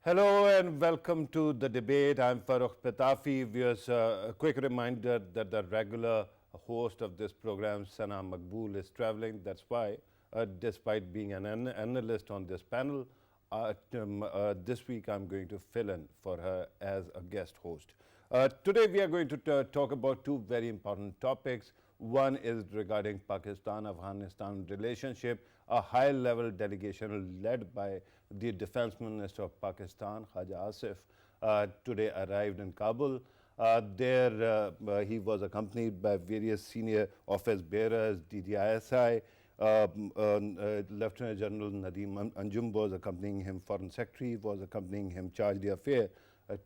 Hello and welcome to the debate. I'm Farrukh Pitafi. Viewers, a quick reminder that the regular host of this program, Sana Maqbool, is traveling. That's why, despite being an analyst on this panel, this week I'm going to fill in for her as a guest host. Today we are going to talk about two very important topics. One is regarding Pakistan-Afghanistan relationship. A high-level delegation led by the Defense Minister of Pakistan, Khaja Asif, today arrived in Kabul. There he was accompanied by various senior office bearers, DDISI, Lieutenant General Nadeem Anjum was accompanying him, Foreign Secretary was accompanying him, Charge d'Affaires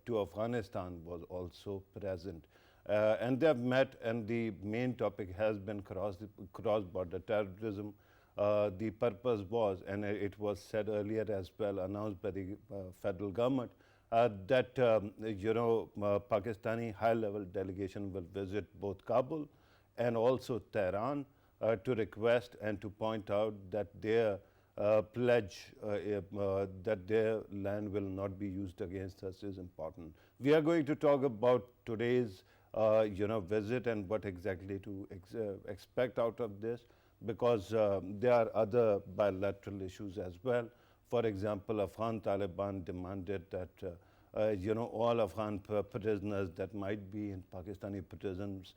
to Afghanistan was also present. And they have met, and the main topic has been cross-border terrorism. The purpose was, and it was said earlier as well, announced by the federal government, that Pakistani high-level delegation will visit both Kabul and also Tehran to request and to point out that their pledge that their land will not be used against us is important. We are going to talk about today's visit and what exactly to expect out of this, because there are other bilateral issues as well. For example, Afghan Taliban demanded that all Afghan prisoners that might be in Pakistani prisons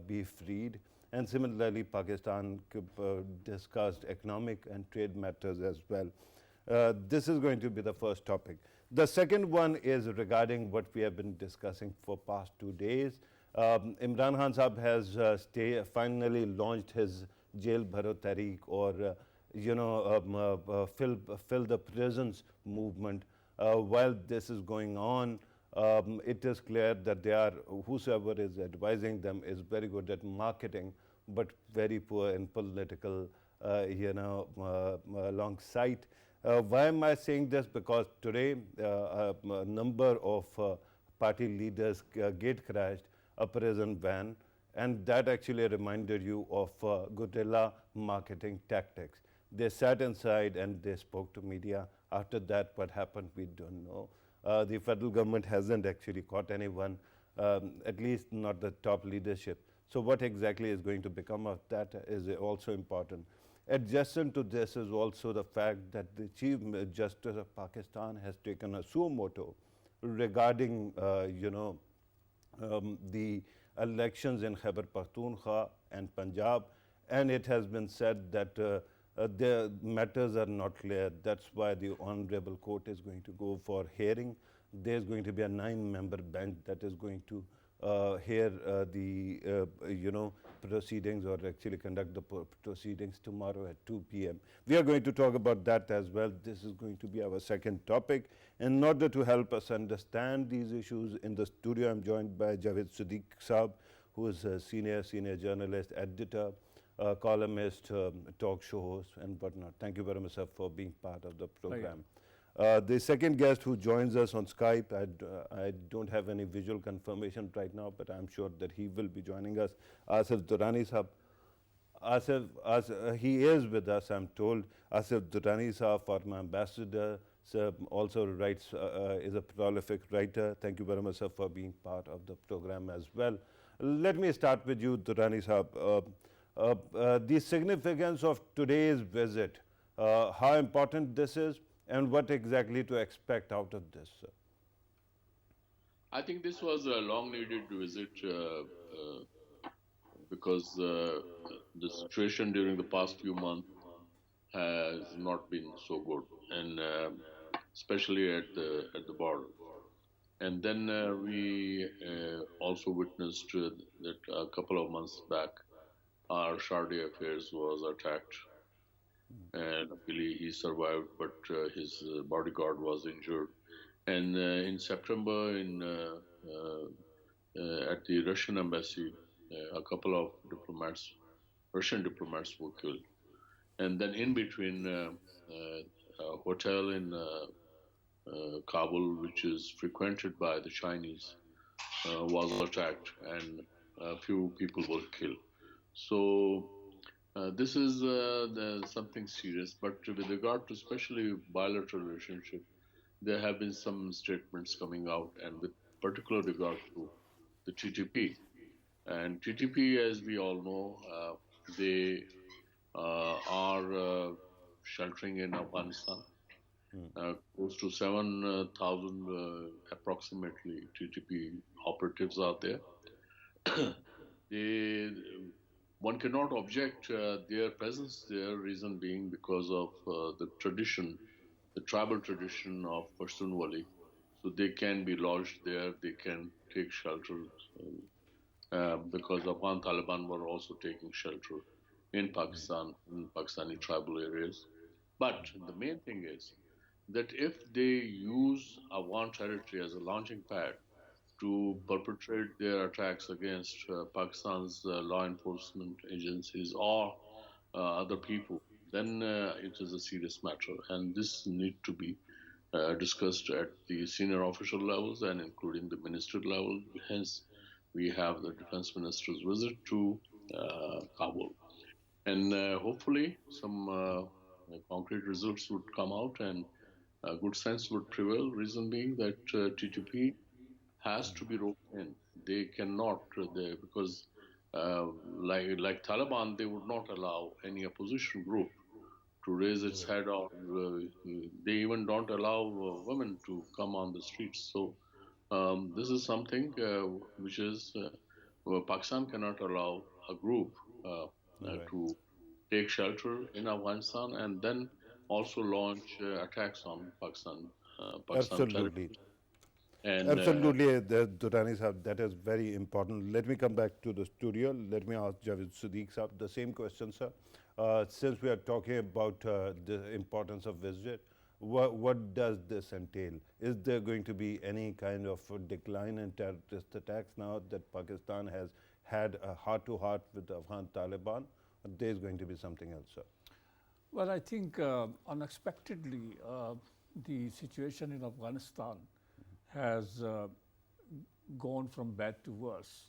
be freed. And similarly, Pakistan discussed economic and trade matters as well. This is going to be the first topic. The second one is regarding what we have been discussing for past 2 days. Imran Khan Sahab has finally launched his jail Bahro tehreek, or fill the prisons movement. While this is going on, it is clear that they are, whosoever is advising them is very good at marketing, but very poor in political, alongside. Why am I saying this? Because today a number of party leaders gate crashed a prison van, and that actually reminded you of guerrilla marketing tactics. They sat inside and they spoke to media. After that, what happened, we don't know. The federal government hasn't actually caught anyone, at least not the top leadership. So what exactly is going to become of that is also important. Adjacent to this is also the fact that the Chief Justice of Pakistan has taken a suo motu regarding, the elections in Khyber Pakhtunkhwa and Punjab, and it has been said that the matters are not clear. That's why the Honorable Court is going to go for hearing. There's going to be a 9-member bench that is going to hear the proceedings, or actually conduct the proceedings tomorrow at 2 p.m. We are going to talk about that as well. This is going to be our second topic. In order to help us understand these issues, in the studio I'm joined by Javed Siddique Senior, who is a senior journalist, editor, columnist, talk show host and whatnot. Thank you very much, sir, for being part of the program. The second guest who joins us on Skype, I don't have any visual confirmation right now, but I'm sure that he will be joining us, Asif Durrani sahab. Asif, he is with us, I'm told. Asif Durrani sahab, former ambassador, sir, also writes, is a prolific writer. Thank you very much, sir, for being part of the program as well. Let me start with you, Durrani sahab. The significance of today's visit, how important this is, and what exactly to expect out of this, sir? I think this was a long-needed visit because the situation during the past few months has not been so good, and especially at the border. And then we also witnessed that a couple of months back, our Charge d'Affaires was attacked, and luckily he survived, but his bodyguard was injured. And in September, at the Russian embassy, a couple of Russian diplomats were killed. And then in between, a hotel in Kabul, which is frequented by the Chinese, was attacked, and a few people were killed. So this is something serious. But with regard to especially bilateral relationship, there have been some statements coming out, and with particular regard to the TTP. And TTP, as we all know, they are sheltering in Afghanistan. Close to 7,000 approximately TTP operatives are there. they, one cannot object their presence there, reason being because of the tradition, the tribal tradition of Pashtunwali. So they can be lodged there, they can take shelter because Afghan Taliban were also taking shelter in Pakistan, in Pakistani tribal areas. But the main thing is that if they use Afghan territory as a launching pad to perpetrate their attacks against Pakistan's law enforcement agencies or other people, then it is a serious matter, and this need to be discussed at the senior official levels and including the ministerial level. Hence, we have the defense minister's visit to Kabul, and hopefully some concrete results would come out and good sense would prevail. Reason being that TTP has to be roped in. They cannot, because like Taliban, they would not allow any opposition group to raise its head, or they even don't allow women to come on the streets. So this is something which is Pakistan cannot allow a group Right. to take shelter in Afghanistan and then also launch attacks on Pakistan territory. Absolutely. And Absolutely, Durrani Sahab, that is very important. Let me come back to the studio. Let me ask Javed Siddique Sahab the same question, sir. Since we are talking about the importance of visit, what does this entail? Is there going to be any kind of decline in terrorist attacks now that Pakistan has had a heart-to-heart with the Afghan Taliban? Or there is going to be something else, sir? Well, I think unexpectedly, the situation in Afghanistan has gone from bad to worse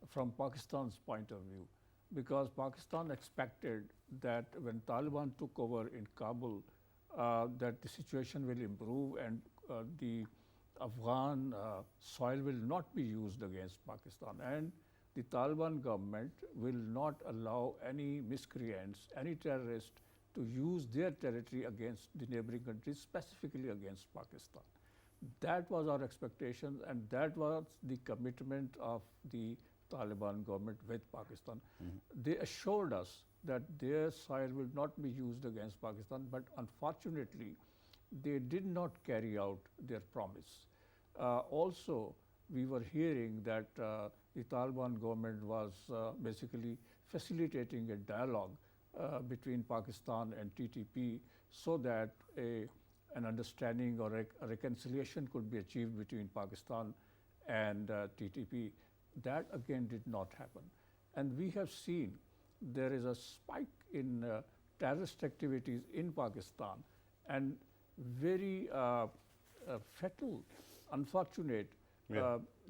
from Pakistan's point of view, because Pakistan expected that when Taliban took over in Kabul, that the situation will improve and the Afghan soil will not be used against Pakistan, and the Taliban government will not allow any miscreants, any terrorist to use their territory against the neighboring countries, specifically against Pakistan. That was our expectation, and that was the commitment of the Taliban government with Pakistan. They assured us that their soil will not be used against Pakistan, but unfortunately, they did not carry out their promise. Also, we were hearing that the Taliban government was basically facilitating a dialogue between Pakistan and TTP so that an understanding or a reconciliation could be achieved between Pakistan and TTP. That again did not happen. And we have seen there is a spike in terrorist activities in Pakistan, and very fatal, unfortunate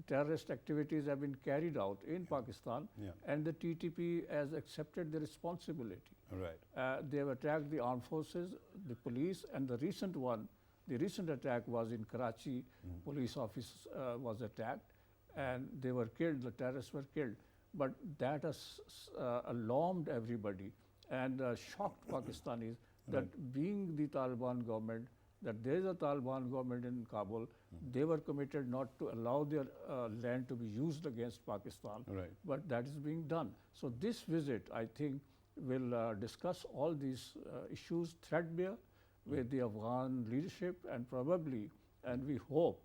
terrorist activities have been carried out in Pakistan, and the TTP has accepted the responsibility. Right. They have attacked the armed forces, the police, and the recent attack was in Karachi. Police office was attacked, and they were killed. The terrorists were killed. But that has alarmed everybody and shocked Pakistanis that being the Taliban government, that there is a Taliban government in Kabul, they were committed not to allow their land to be used against Pakistan. Right. But that is being done. So this visit, I think, will discuss all these issues threadbare with the Afghan leadership, and probably, and we hope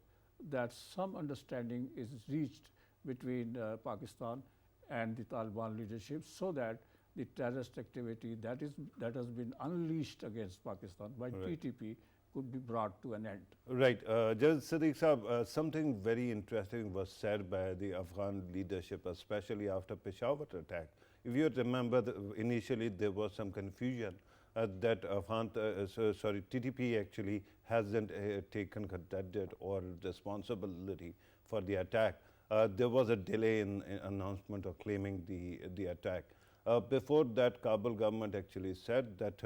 that some understanding is reached between Pakistan and the Taliban leadership, so that the terrorist activity that has been unleashed against Pakistan by TTP could be brought to an end. Right. Javed Siddique Sahab, something very interesting was said by the Afghan leadership, especially after Peshawar attack. If you remember, initially there was some confusion that TTP actually hasn't taken credit or responsibility for the attack. There was a delay in announcement of claiming the attack. Before that, Kabul government actually said that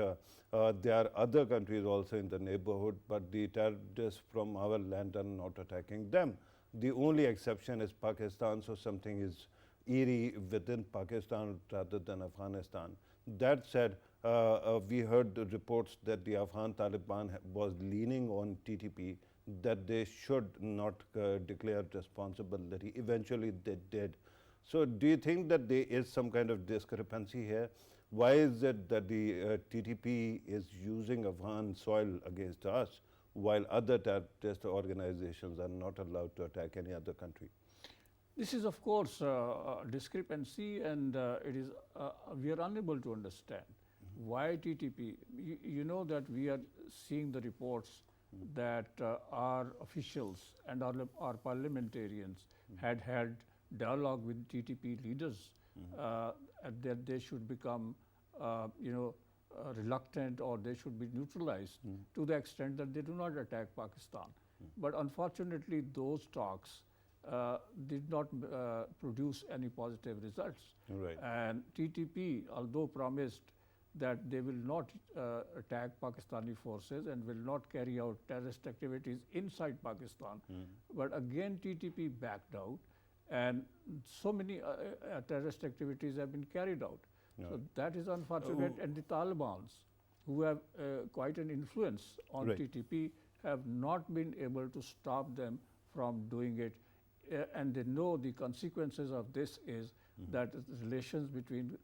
there are other countries also in the neighborhood, but the terrorists from our land are not attacking them. The only exception is Pakistan, so something is eerie within Pakistan rather than Afghanistan. That said, we heard the reports that the Afghan Taliban was leaning on TTP, that they should not declare responsibility. Eventually they did. So do you think that there is some kind of discrepancy here? Why is it that the TTP is using Afghan soil against us, while other terrorist organizations are not allowed to attack any other country? This is, of course, a discrepancy, and we are unable to understand why TTP. You know that we are seeing the reports that our officials and our parliamentarians had dialogue with TTP leaders, and that they should become, reluctant, or they should be neutralized to the extent that they do not attack Pakistan. But unfortunately, those talks did not produce any positive results. Right. And TTP, although promised that they will not attack Pakistani forces and will not carry out terrorist activities inside Pakistan, but again TTP backed out, and so many terrorist activities have been carried out. So that is unfortunate, and the Talibans, who have quite an influence on TTP, have not been able to stop them from doing it. And they know the consequences of this is that relations between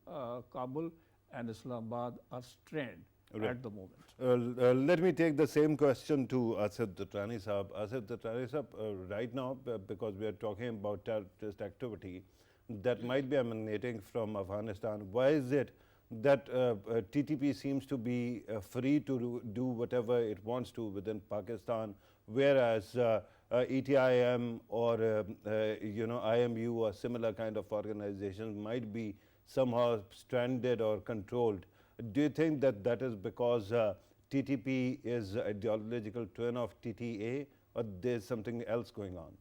Kabul and Islamabad are strained at the moment. Let me take the same question to Asif Durrani Sahab. Asif Durrani Sahab, right now, because we are talking about terrorist activity that might be emanating from Afghanistan, why is it that TTP seems to be free to do whatever it wants to within Pakistan, whereas ETIM or IMU or similar kind of organizations might be somehow stranded or controlled? Do you think that that is because TTP is ideological twin of TTA, or there's something else going on?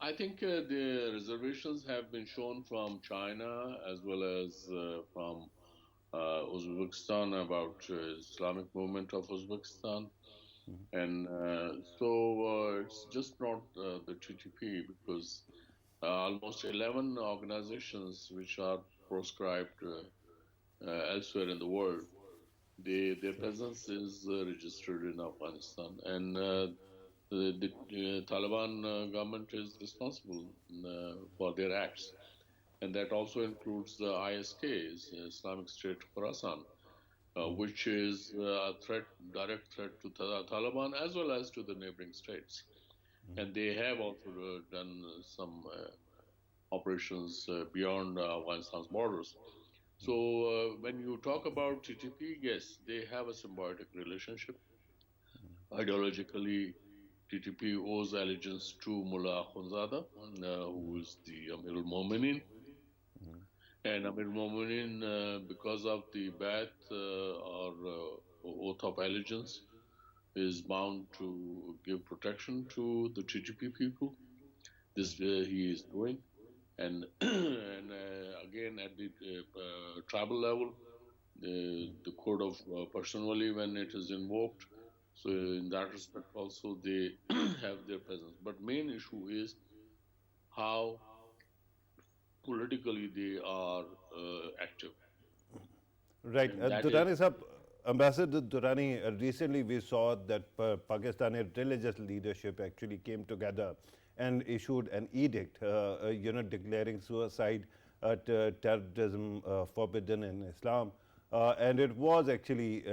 I think the reservations have been shown from China as well as from Uzbekistan about Islamic movement of Uzbekistan. And so it's just not the TTP, because almost 11 organizations which are proscribed elsewhere in the world, their presence is registered in Afghanistan. And the Taliban government is responsible for their acts. And that also includes the ISKs, Islamic State Khorasan, which is a direct threat to Taliban as well as to the neighboring states. And they have also done some operations beyond Afghanistan's borders. So when you talk about TTP, yes, they have a symbiotic relationship. Ideologically, TTP owes allegiance to Mullah Akhundzada, who is the Amir al-Mu'minin. And Amir al-Mu'minin, because of the Bai'at or oath of allegiance, is bound to give protection to the TTP people. This he is doing. And, again, at the tribal level, the code of personally, when it is invoked, so in that respect also they have their presence. But main issue is how politically they are active. Right. Durrani Sahab, Ambassador Durrani, recently we saw that Pakistani religious leadership actually came together and issued an edict, declaring suicide, terrorism forbidden in Islam. And it was actually,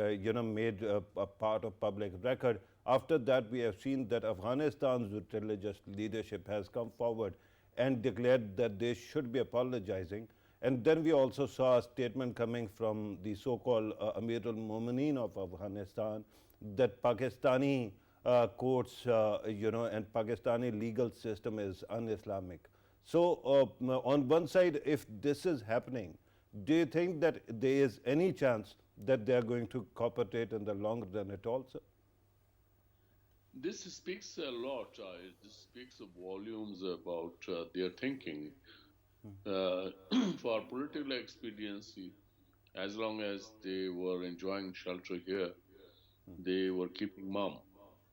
made a part of public record. After that, we have seen that Afghanistan's religious leadership has come forward and declared that they should be apologizing. And then we also saw a statement coming from the so-called Amir al-Mu'minin of Afghanistan that Pakistani courts, and Pakistani legal system is un-Islamic. So on one side, if this is happening, do you think that there is any chance that they are going to cooperate in the long run at all, sir? This speaks a lot. This speaks volumes about their thinking. for political expediency, as long as they were enjoying shelter here, they were keeping mum.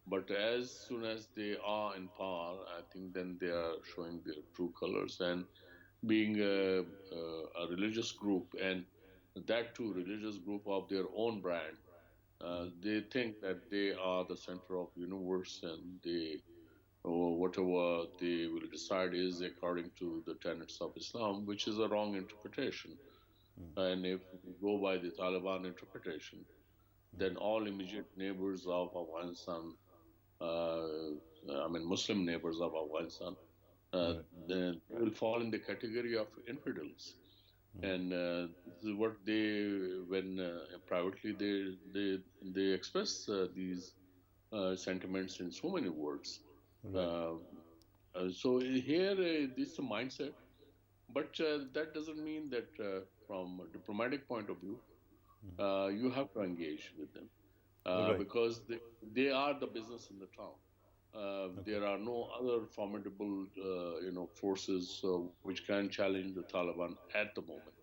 But as soon as they are in power, I think then they are showing their true colors and being a religious group, and that too religious group of their own brand. They think that they are the center of universe, and they or whatever they will decide is according to the tenets of Islam, which is a wrong interpretation. And if we go by the Taliban interpretation, then all immediate neighbors of Afghanistan, I mean Muslim neighbors of Afghanistan, uh, Right. then they will fall in the category of infidels. And this is what they, when privately they express these sentiments in so many words. Right. Uh, so here, this is a mindset, but that doesn't mean that from a diplomatic point of view, you have to engage with them Right. because they are the business in the town. Okay. There are no other formidable, forces which can challenge the Taliban at the moment.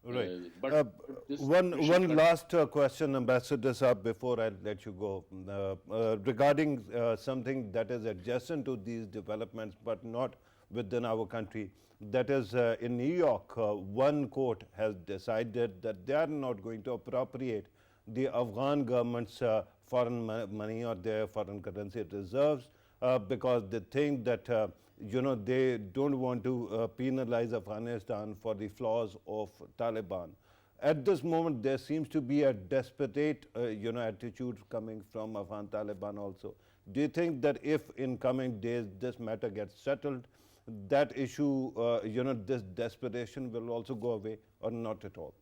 Right. But Uh, this one situation one last question, Ambassador Saab, before I let you go, regarding something that is adjacent to these developments, but not within our country. That is, in New York, one court has decided that they are not going to appropriate the Afghan government's foreign money or their foreign currency reserves because they think that they don't want to penalize Afghanistan for the flaws of Taliban. At this moment, there seems to be a desperate attitude coming from Afghan Taliban also. Do you think that if in coming days this matter gets settled, that issue, this desperation will also go away, or not at all?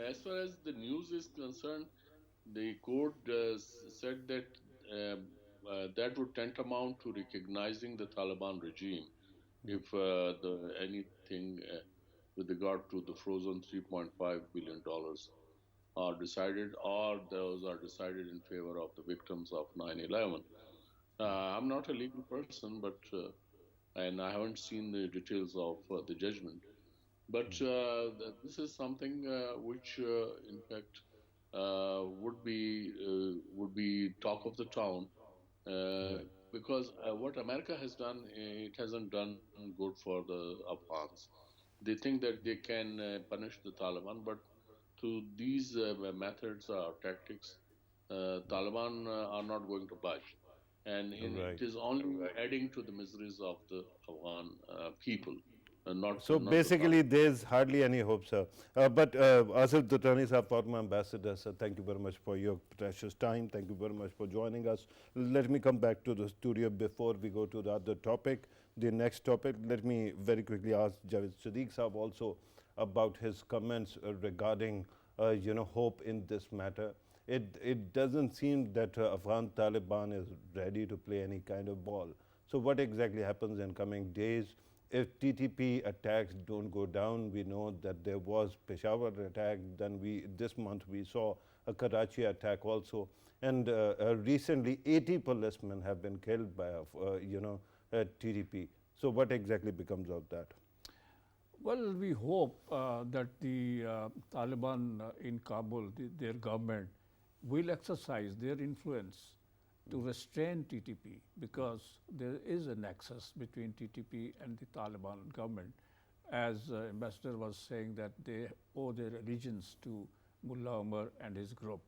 as far as the news is concerned, the court said that that would tantamount to recognizing the Taliban regime if anything with regard to the frozen $3.5 billion are decided, or those are decided in favor of the victims of 9/11. I'm not a legal person, but and I haven't seen the details of the judgment. But this is something which, in fact, would be talk of the town uh, Right. because what America has done, it hasn't done good for the Afghans. They think that they can punish the Taliban, but through these methods or tactics, Taliban are not going to budge, and it Right. is only adding to the miseries of the Afghan people, So not the Taliban. basically, there's hardly any hope, sir. But Asif Durrani, sir, former ambassador, sir, thank you very much for your precious time. Thank you very much for joining us. Let me come back to the studio before we go to the other topic. The next topic, let me very quickly ask Javed Siddique sir also about his comments regarding, hope in this matter. It doesn't seem that Afghan Taliban is ready to play any kind of ball. So what exactly happens in coming days? If TTP attacks don't go down, we know that there was Peshawar attack. Then this month we saw a Karachi attack also, and recently 80 policemen have been killed by TTP. So what exactly becomes of that? Well, we hope that the Taliban in Kabul, their government, will exercise their influence to restrain TTP because there is a nexus between TTP and the Taliban government. As Ambassador was saying that they owe their allegiance to Mullah Omar and his group.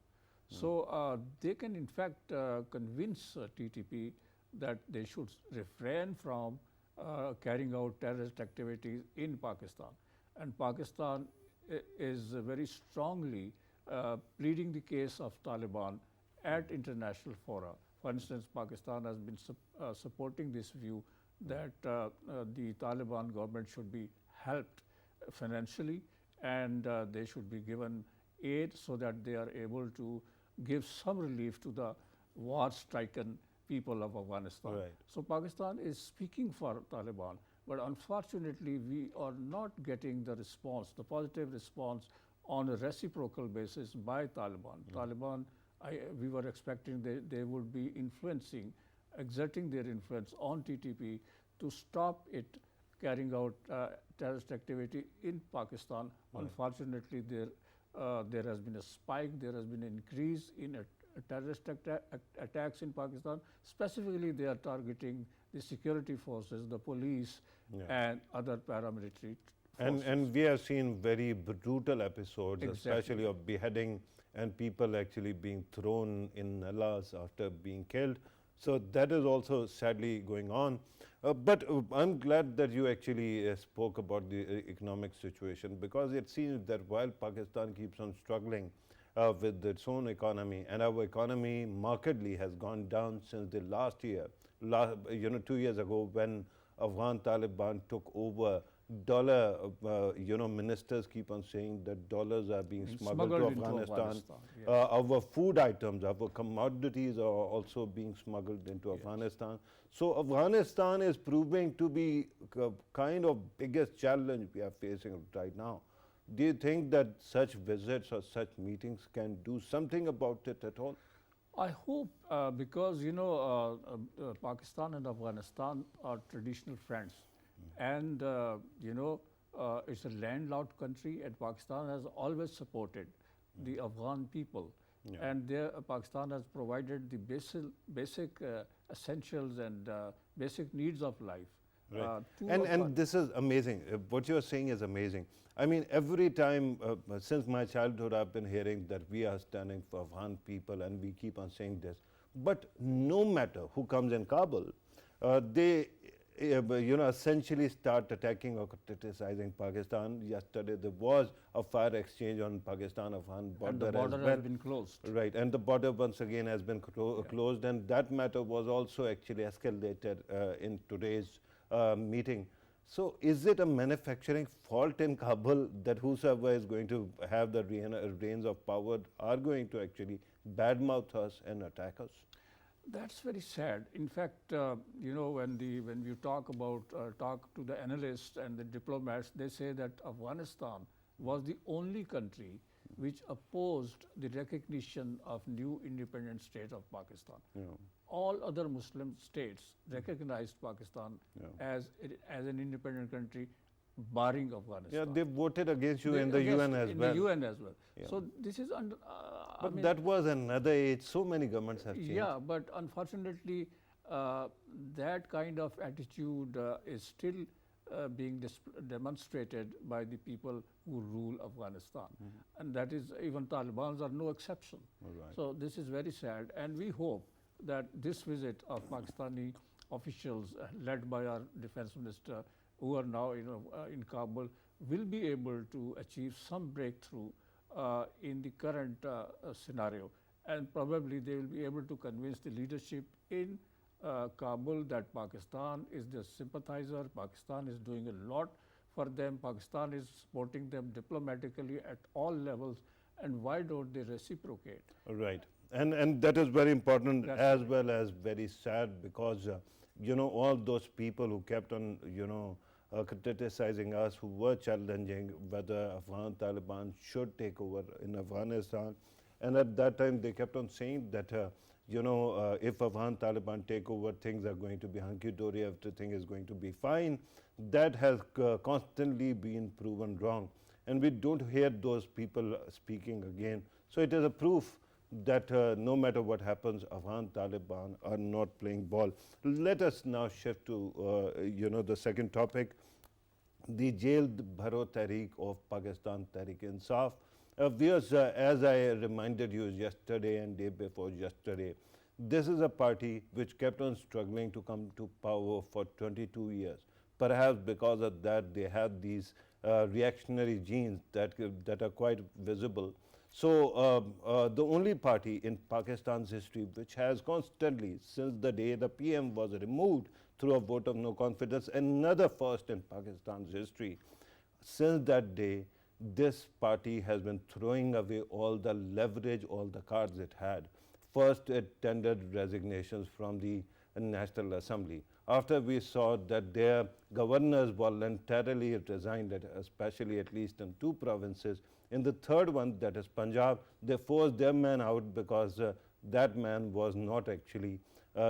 So they can in fact convince TTP that they should refrain from carrying out terrorist activities in Pakistan. And Pakistan is very strongly pleading the case of Taliban at international fora. For instance, Pakistan has been supporting this view that the Taliban government should be helped financially and they should be given aid so that they are able to give some relief to the war-stricken people of Afghanistan. Right. So Pakistan is speaking for Taliban, but unfortunately we are not getting the response, the positive response on a reciprocal basis by Taliban. Taliban, we were expecting they would be exerting their influence on TTP to stop it carrying out terrorist activity in Pakistan. Unfortunately, there has been a spike, there has been an increase in terrorist attacks in Pakistan. Specifically, they are targeting the security forces, the police, and other paramilitary forces. And we have seen very brutal episodes, especially of beheading and people actually being thrown in nalas after being killed. So that is also sadly going on. But I'm glad that you actually spoke about the economic situation, because it seems that while Pakistan keeps on struggling with its own economy, and our economy markedly has gone down since the last year, 2 years ago when Afghan Taliban took over. Ministers keep on saying that dollars are being smuggled to Afghanistan. Our food items, our commodities are also being smuggled into Afghanistan. So Afghanistan is proving to be kind of biggest challenge we are facing right now. Do you think that such visits or such meetings can do something about it at all? I hope, because Pakistan and Afghanistan are traditional friends. And it's a landlocked country, and Pakistan has always supported the Afghan people. And Pakistan has provided the basic essentials and basic needs of life. Right. And this is amazing. What you are saying is amazing. I mean, every time since my childhood, I've been hearing that we are standing for Afghan people, and we keep on saying this. But no matter who comes in Kabul, they essentially start attacking or criticizing Pakistan. Yesterday there was a fire exchange on Pakistan-Afghan border. And the border has been closed. Right, and the border once again has been closed, and that matter was also actually escalated in today's meeting. So is it a manufacturing fault in Kabul that whosoever is going to have the reins of power are going to actually badmouth us and attack us? That's very sad. In fact, when you talk to the analysts and the diplomats, they say that Afghanistan was the only country which opposed the recognition of new independent state of Pakistan. All other Muslim states recognized Pakistan as an independent country, barring Afghanistan. Yeah, they voted against you in the UN as well. In the UN as well. Yeah. So this is under. But that was another age. So many governments have changed. Yeah, but unfortunately, that kind of attitude is still being demonstrated by the people who rule Afghanistan. And that is, even Taliban are no exception. So this is very sad, and we hope that this visit of Pakistani officials led by our defense minister, who are now in Kabul, will be able to achieve some breakthrough in the current scenario. And probably they will be able to convince the leadership in Kabul that Pakistan is their sympathizer, Pakistan is doing a lot for them, Pakistan is supporting them diplomatically at all levels, and why don't they reciprocate? Right. And that is very important. That's as well as very sad, because all those people who kept on criticizing us, who were challenging whether Afghan Taliban should take over in Afghanistan, and at that time they kept on saying that if Afghan Taliban take over, things are going to be hunky-dory, everything is going to be fine. That has constantly been proven wrong, and we don't hear those people speaking again. So it is a proof that no matter what happens, Afghan Taliban are not playing ball. Let us now shift to the second topic, the jailed Bahro tehreek of Pakistan Tehreek-e-Insaf. As I reminded you yesterday and day before yesterday, this is a party which kept on struggling to come to power for 22 years. Perhaps because of that, they have these reactionary genes that are quite visible. So the only party in Pakistan's history which has constantly, since the day the PM was removed through a vote of no confidence, another first in Pakistan's history, since that day, this party has been throwing away all the leverage, all the cards it had. First, it tendered resignations from the National Assembly. After we saw that their governors voluntarily resigned, especially at least in 2 provinces. In the third one, that is Punjab, they forced their man out because that man was not actually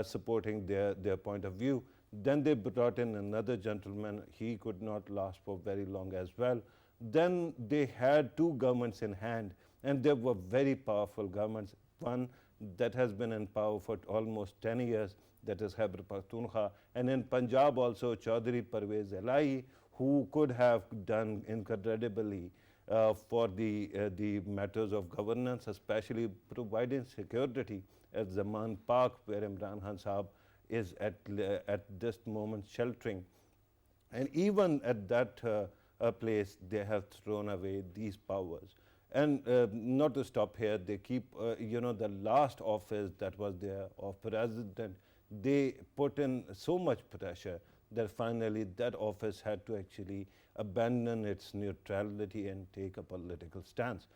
supporting their point of view. Then they brought in another gentleman. He could not last for very long as well. Then they had two governments in hand, and they were very powerful governments. One that has been in power for almost 10 years, that is Khyber Pakhtunkhwa, and in Punjab also Chaudhry Parvez Elahi, who could have done incredibly for the matters of governance, especially providing security at Zaman Park, where Imran Khan Sahab is at this moment sheltering. And even at that place, they have thrown away these powers. And not to stop here, they keep, the last office that was there of president, they put in so much pressure that finally that office had to actually abandon its neutrality and take a political stance.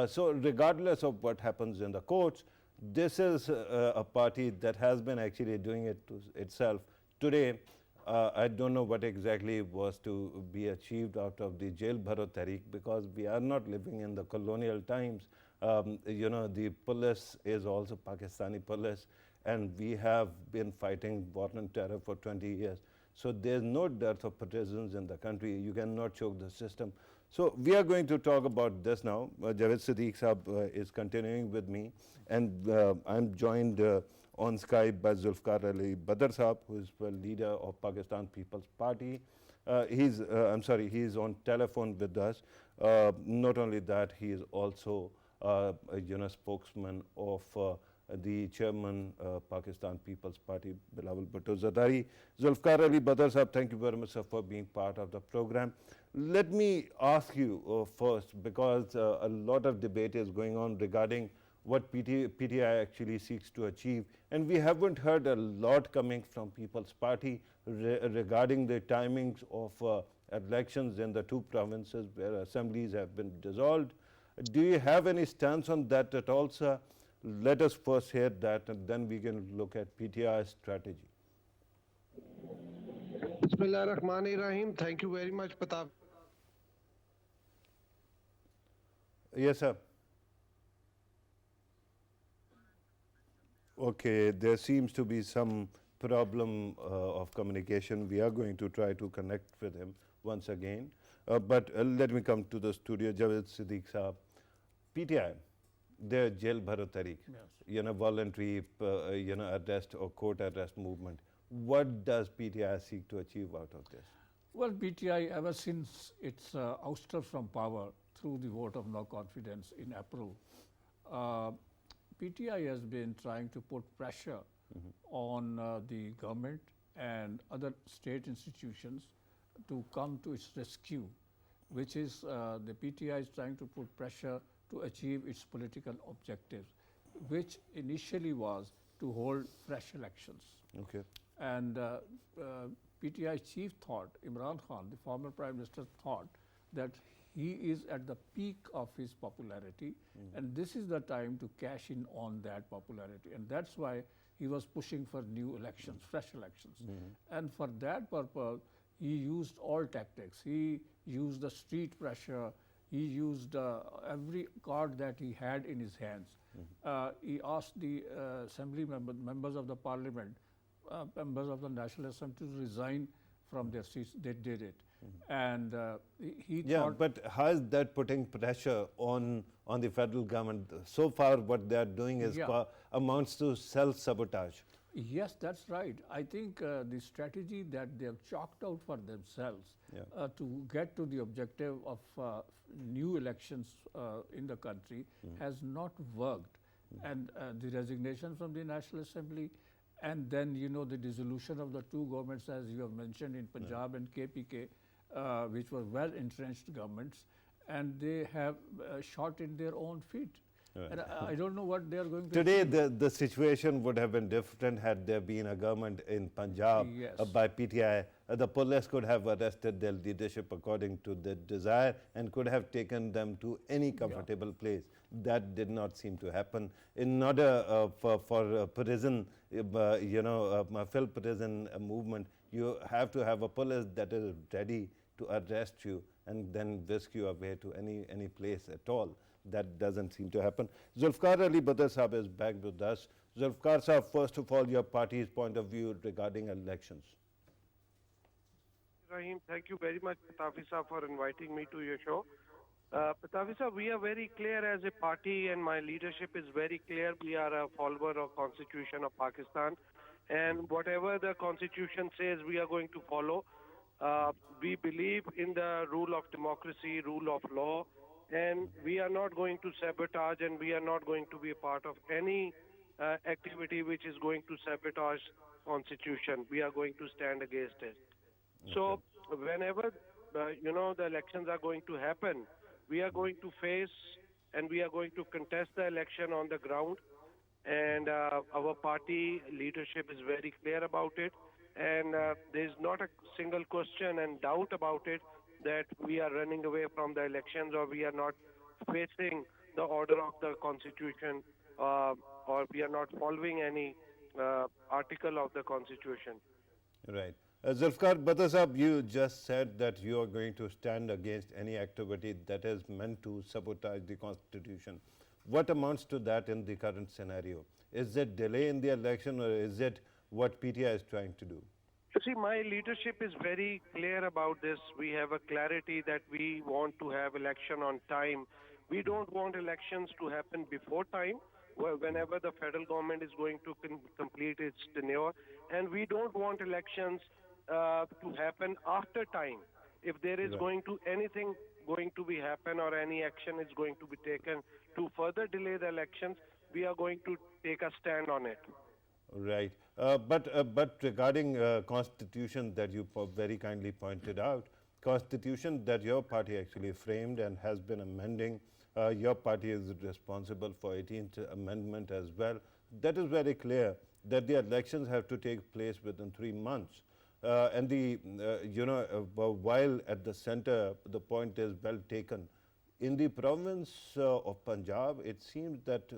So regardless of what happens in the courts, this is a party that has been actually doing it to itself. Today, I don't know what exactly was to be achieved out of the jail Bahro tehreek, because we are not living in the colonial times. The police is also Pakistani police, and we have been fighting war on terror for 20 years. So there's no dearth of prisons in the country. You cannot choke the system. So we are going to talk about this now. Javed Siddique Sahab is continuing with me, and I'm joined on Skype by Zulfikar Ali Badr Sahab, who is the leader of Pakistan People's Party. He's on telephone with us. Not only that, he is also spokesman of the chairman Pakistan People's Party, Bilawal Bhutto Zardari. Zulfikar Ali Badr Sahab, thank you very much, sir, for being part of the program. Let me ask you first, because a lot of debate is going on regarding what PTI actually seeks to achieve, and we haven't heard a lot coming from People's Party regarding the timings of elections in the two provinces where assemblies have been dissolved. Do you have any stance on that at all, sir? Let us first hear that, and then we can look at PTI's strategy. Bismillahirrahmanirrahim. Thank you very much, Pitafi. Yes, sir. Okay, there seems to be some problem of communication. We are going to try to connect with him once again. But let me come to the studio. Javed Siddique Sahab, PTI, their jail Bahro tehreek, Yes. Voluntary arrest or court arrest movement. What does PTI seek to achieve out of this? Well, PTI, ever since its ouster from power through the vote of no confidence in April, PTI has been trying to put pressure on the government and other state institutions to come to its rescue, which is the PTI is trying to put pressure to achieve its political objectives, which initially was to hold fresh elections. Okay. And PTI chief thought, Imran Khan, the former Prime Minister, thought that he is at the peak of his popularity, and this is the time to cash in on that popularity. And that's why he was pushing for new elections, fresh elections. And for that purpose, he used all tactics. He used the street pressure. He used every card that he had in his hands. He asked the assembly members of the parliament, members of the National Assembly to resign from their seats. They did it. And he thought... but how is that putting pressure on the federal government? So far, what they are doing is amounts to self-sabotage. Yes, that's right. I think the strategy that they have chalked out for themselves to get to the objective of new elections in the country has not worked. And the resignation from the National Assembly, and then, the dissolution of the two governments, as you have mentioned, in Punjab and KPK, which were well-entrenched governments, and they have shot in their own feet. Right. And I don't know what they are going to Today, achieve. the situation would have been different had there been a government in Punjab by PTI. The police could have arrested their leadership according to their desire and could have taken them to any comfortable place. That did not seem to happen. In order for prison, fill prison movement, you have to have a police that is ready to arrest you and then whisk you away to any place at all. That doesn't seem to happen. Zulfikar Ali Badr Sahab is back with us. Zulfikar Sahab, first of all, your party's point of view regarding elections. Rahim, thank you very much, Pitafi sir, for inviting me to your show. Pitafi sir, we are very clear as a party, and my leadership is very clear. We are a follower of Constitution of Pakistan, and whatever the Constitution says, we are going to follow. We believe in the rule of democracy, rule of law, and we are not going to sabotage, and we are not going to be a part of any activity which is going to sabotage Constitution. We are going to stand against it. So whenever the elections are going to happen, we are going to face and we are going to contest the election on the ground. And our party leadership is very clear about it. And there is not a single question and doubt about it that we are running away from the elections or we are not facing the order of the Constitution or we are not following any article of the Constitution. Right. Zulfikar Bhutto, you just said that you are going to stand against any activity that is meant to sabotage the Constitution. What amounts to that in the current scenario? Is it delay in the election or is it what PTI is trying to do? You see, my leadership is very clear about this. We have a clarity that we want to have election on time. We don't want elections to happen before time, whenever the federal government is going to complete its tenure. And we don't want elections to happen after time. If there is going to anything going to be happen or any action is going to be taken to further delay the elections, we are going to take a stand on it. Right. But regarding Constitution that you very kindly pointed out, Constitution that your party actually framed and has been amending, your party is responsible for 18th Amendment as well. That is very clear that the elections have to take place within 3 months. And while at the center, the point is well taken. In the province of Punjab, it seems that,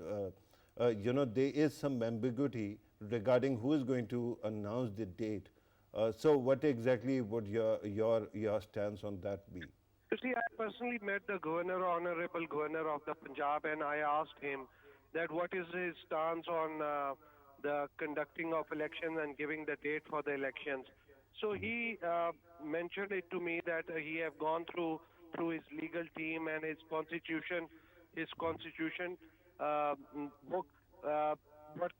there is some ambiguity regarding who is going to announce the date. So what exactly would your stance on that be? You see, I personally met the governor, honorable governor of the Punjab, and I asked him that what is his stance on the conducting of elections and giving the date for the elections. So he mentioned it to me that he have gone through his legal team and his constitution book. But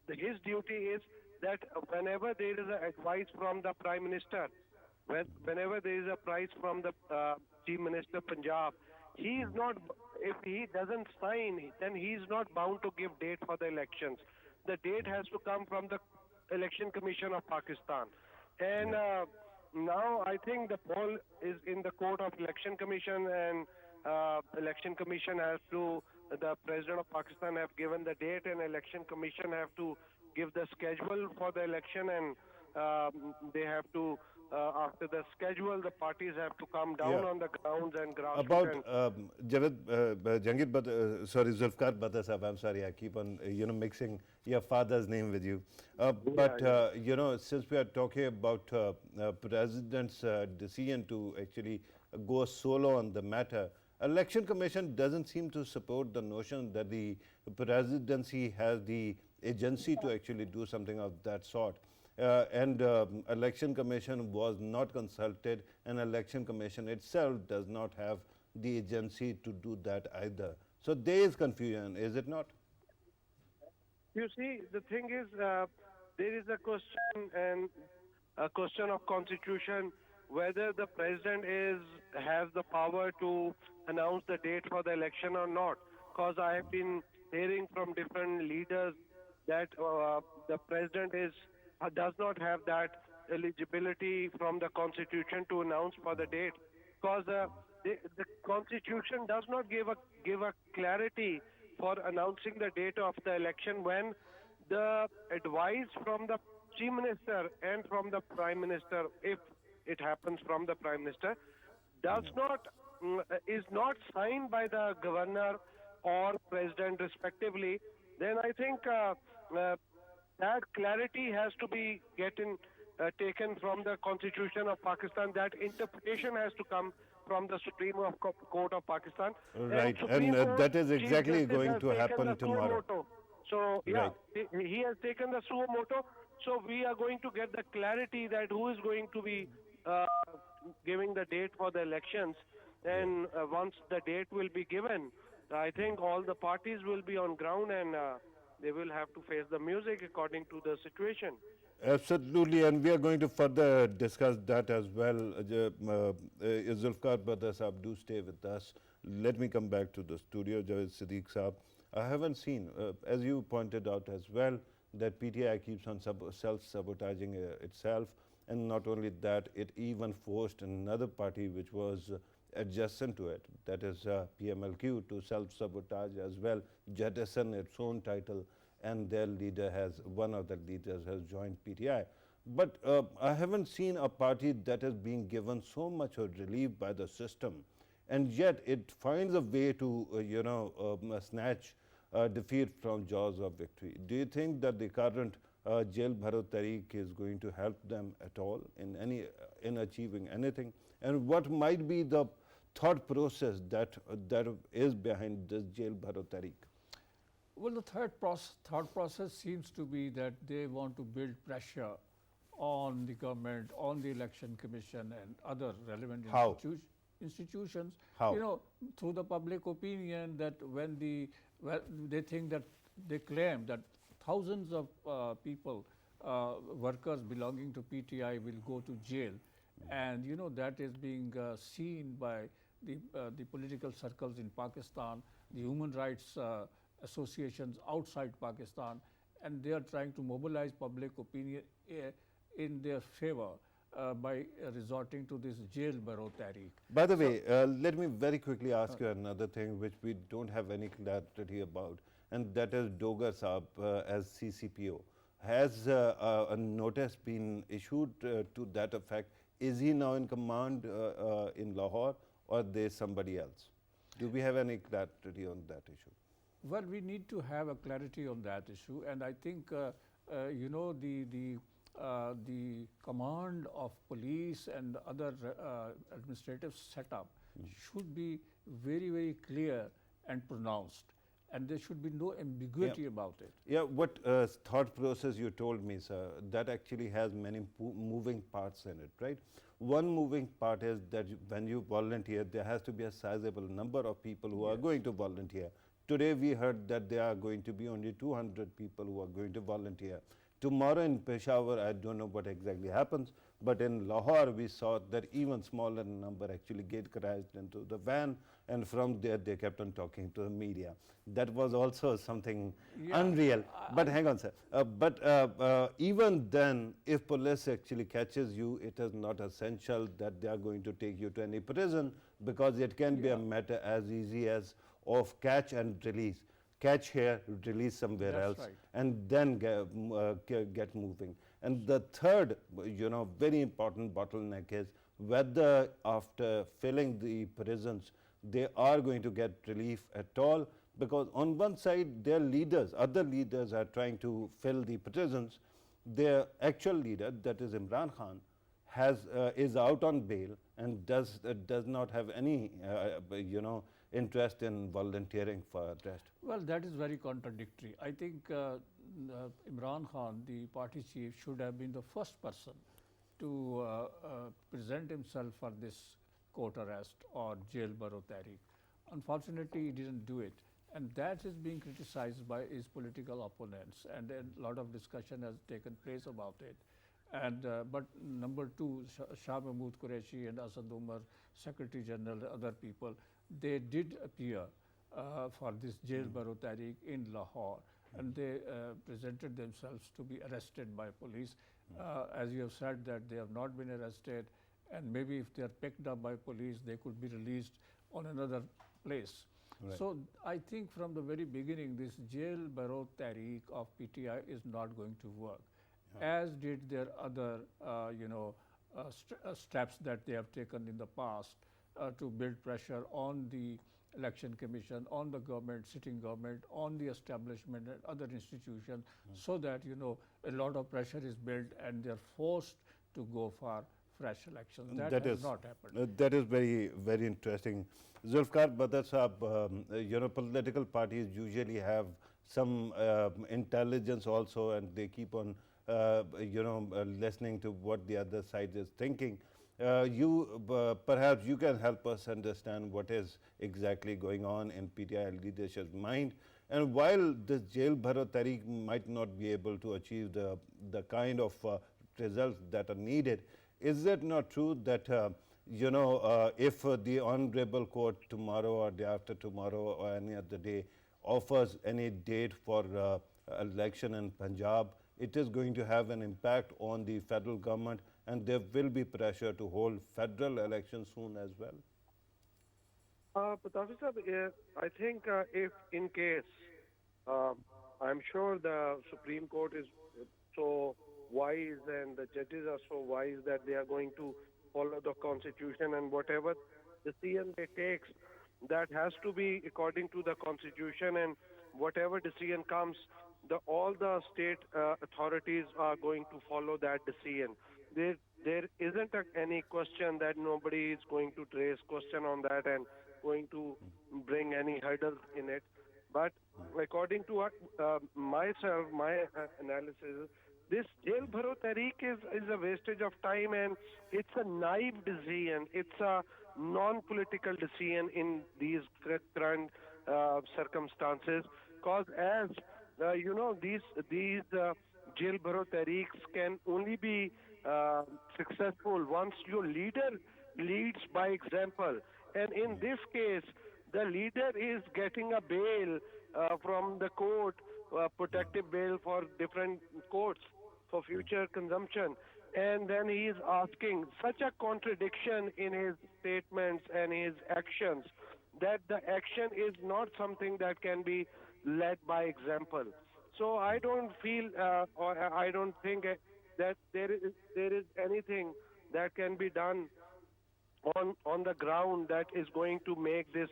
his duty is that whenever there is an advice from the Prime Minister, whenever there is a price from the Chief Minister Punjab, he is not, if he doesn't sign, then he is not bound to give date for the elections. The date has to come from the Election Commission of Pakistan. And now I think the ball is in the court of Election Commission, and Election Commission has to, the President of Pakistan have given the date, and Election Commission have to give the schedule for the election, and they have to, after the schedule, the parties have to come down on the grounds and grassroots. About Javed, Zulfikar Bhutto sahab, I'm sorry, I keep on mixing your father's name with you. Since we are talking about President's decision to actually go solo on the matter, Election Commission doesn't seem to support the notion that the presidency has the agency to actually do something of that sort. And Election Commission was not consulted, and Election Commission itself does not have the agency to do that either. So there is confusion, is it not? You see, the thing is, there is a question of constitution whether the president has the power to announce the date for the election or not. Because I have been hearing from different leaders that the president does not have that eligibility from the constitution to announce for the date. Because the constitution does not give a clarity for announcing the date of the election when the advice from the Chief Minister and from the Prime Minister, if it happens from the Prime Minister, is not signed by the Governor or President respectively, then I think that clarity has to be taken from the Constitution of Pakistan. That interpretation has to come from the Supreme Court of Pakistan. Right, and that is exactly going to happen tomorrow. So, yeah, he has taken the suo moto. So, we are going to get the clarity that who is going to be giving the date for the elections. Then once the date will be given, I think all the parties will be on ground and they will have to face the music according to the situation. Absolutely, and we are going to further discuss that as well. Zulfikar Brother Saab, do stay with us. Let me come back to the studio, Javed Siddique Saab. I haven't seen, as you pointed out as well, that PTI keeps on self-sabotaging itself, and not only that, it even forced another party which was adjacent to it, that is PMLQ, to self-sabotage as well, jettison its own title, and their leader has, one of the leaders has joined PTI. But I haven't seen a party that is being given so much of relief by the system, and yet it finds a way to, snatch defeat from jaws of victory. Do you think that the current jail Bahro tehreek is going to help them at all in achieving anything? And what might be the thought process that is behind this jail Bahro tehreek? Well, the thought process seems to be that they want to build pressure on the government, on the election commission and other relevant institutions. How? You know, through the public opinion, that when they think that, they claim that thousands of people, workers belonging to PTI will go to jail. And you know, that is being seen by the political circles in Pakistan, the human rights associations outside Pakistan, and they are trying to mobilize public opinion in their favor by resorting to this jail Bahro tehreek. By the way, let me very quickly ask you another thing which we don't have any clarity about, and that is Dogar Saab as CCPO. Has a notice been issued to that effect? Is he now in command in Lahore, or there's somebody else? Do we have any clarity on that issue? Well, we need to have a clarity on that issue, and I think you know, the command of police and other administrative setup should be very, very clear and pronounced, and there should be no ambiguity about it. Yeah, what thought process you told me, sir, that actually has many moving parts in it, right? One moving part is that when you volunteer, there has to be a sizable number of people who are going to volunteer. Today we heard that there are going to be only 200 people who are going to volunteer. Tomorrow in Peshawar, I don't know what exactly happens, but in Lahore we saw that even smaller number actually get crashed into the van, and from there they kept on talking to the media. That was also something unreal. But hang on, sir. Even then, if police actually catches you, it is not essential that they are going to take you to any prison, because it can be a matter as easy as of catch and release. Catch here, release somewhere else, and then get moving. And the third, very important bottleneck is whether after filling the prisons, they are going to get relief at all, because on one side, their leaders, other leaders are trying to fill the prisons. Their actual leader, that is Imran Khan, is out on bail and does not have any, interest in volunteering for rest. Well, that is very contradictory. I think Imran Khan, the party chief, should have been the first person to present himself for this court arrest or jail Bahro tehreek. Unfortunately, he didn't do it, and that is being criticized by his political opponents, and a lot of discussion has taken place about it. And but number two, Shah Mahmood Qureshi and Asad Umar, Secretary General, other people, they did appear for this jail Bahro tehreek in Lahore, and they presented themselves to be arrested by police. As you have said, that they have not been arrested, and maybe if they are picked up by police, they could be released on another place. Right. So I think from the very beginning, this jail Bahro tehreek of PTI is not going to work, as did their other steps that they have taken in the past to build pressure on the election commission, on the government, sitting government, on the establishment and other institutions, so that a lot of pressure is built and they're forced to go for fresh elections. That has not happened. That is very, very interesting. Zulfikar Badr Saab, political parties usually have some intelligence also, and they keep on, listening to what the other side is thinking. Perhaps you can help us understand what is exactly going on in PTI leadership's mind. And while this jail bharo tehreek might not be able to achieve the kind of results that are needed, is it not true that if the honorable court tomorrow or day after tomorrow or any other day offers any date for election in Punjab, it is going to have an impact on the federal government, and there will be pressure to hold federal elections soon as well? Pitafi sahab, I think if in case, I'm sure the Supreme Court is so wise and the judges are so wise that they are going to follow the Constitution, and whatever decision they take, that has to be according to the Constitution, and whatever decision comes, all the state authorities are going to follow that decision. There isn't any question that nobody is going to raise question on that and going to bring any hurdles in it. But according to what my analysis, this jail bharo tehreek is a wastage of time, and it's a naive decision. It's a non-political decision in these current circumstances. Because as these jail bharo tehreeks can only be successful once your leader leads by example. And in this case, the leader is getting a bail from the court, protective bail for different courts for future consumption. And then he is asking such a contradiction in his statements and his actions that the action is not something that can be led by example. So I don't feel or I don't think that there is anything that can be done on the ground that is going to make this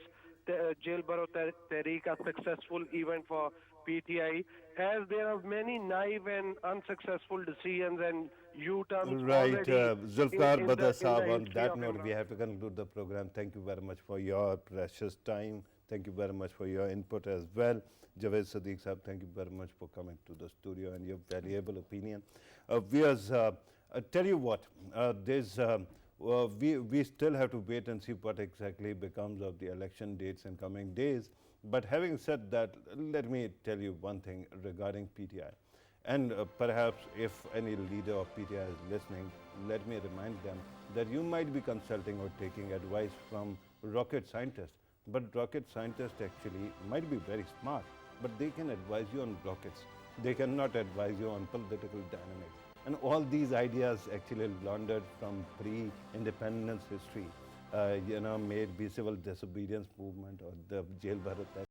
jail bharo tehreek a successful event for PTI, as there are many naive and unsuccessful decisions and U-turns Right, Zulfikar Badr Saab, on history that of note, Imran. we have to conclude the program. Thank you very much for your precious time. Thank you very much for your input as well. Javed Siddique Saab, thank you very much for coming to the studio and your valuable opinion. Viewers, tell you what, we still have to wait and see what exactly becomes of the election dates in coming days. But having said that, let me tell you one thing regarding PTI. And perhaps if any leader of PTI is listening, let me remind them that you might be consulting or taking advice from rocket scientists. But rocket scientists actually might be very smart, but they can advise you on rockets. They cannot advise you on political dynamics. And all these ideas actually laundered from pre-independence history, may it be civil disobedience movement or the jail bharo tehreek.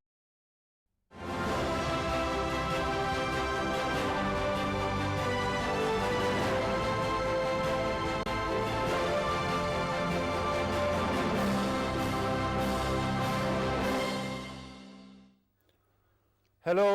Hello.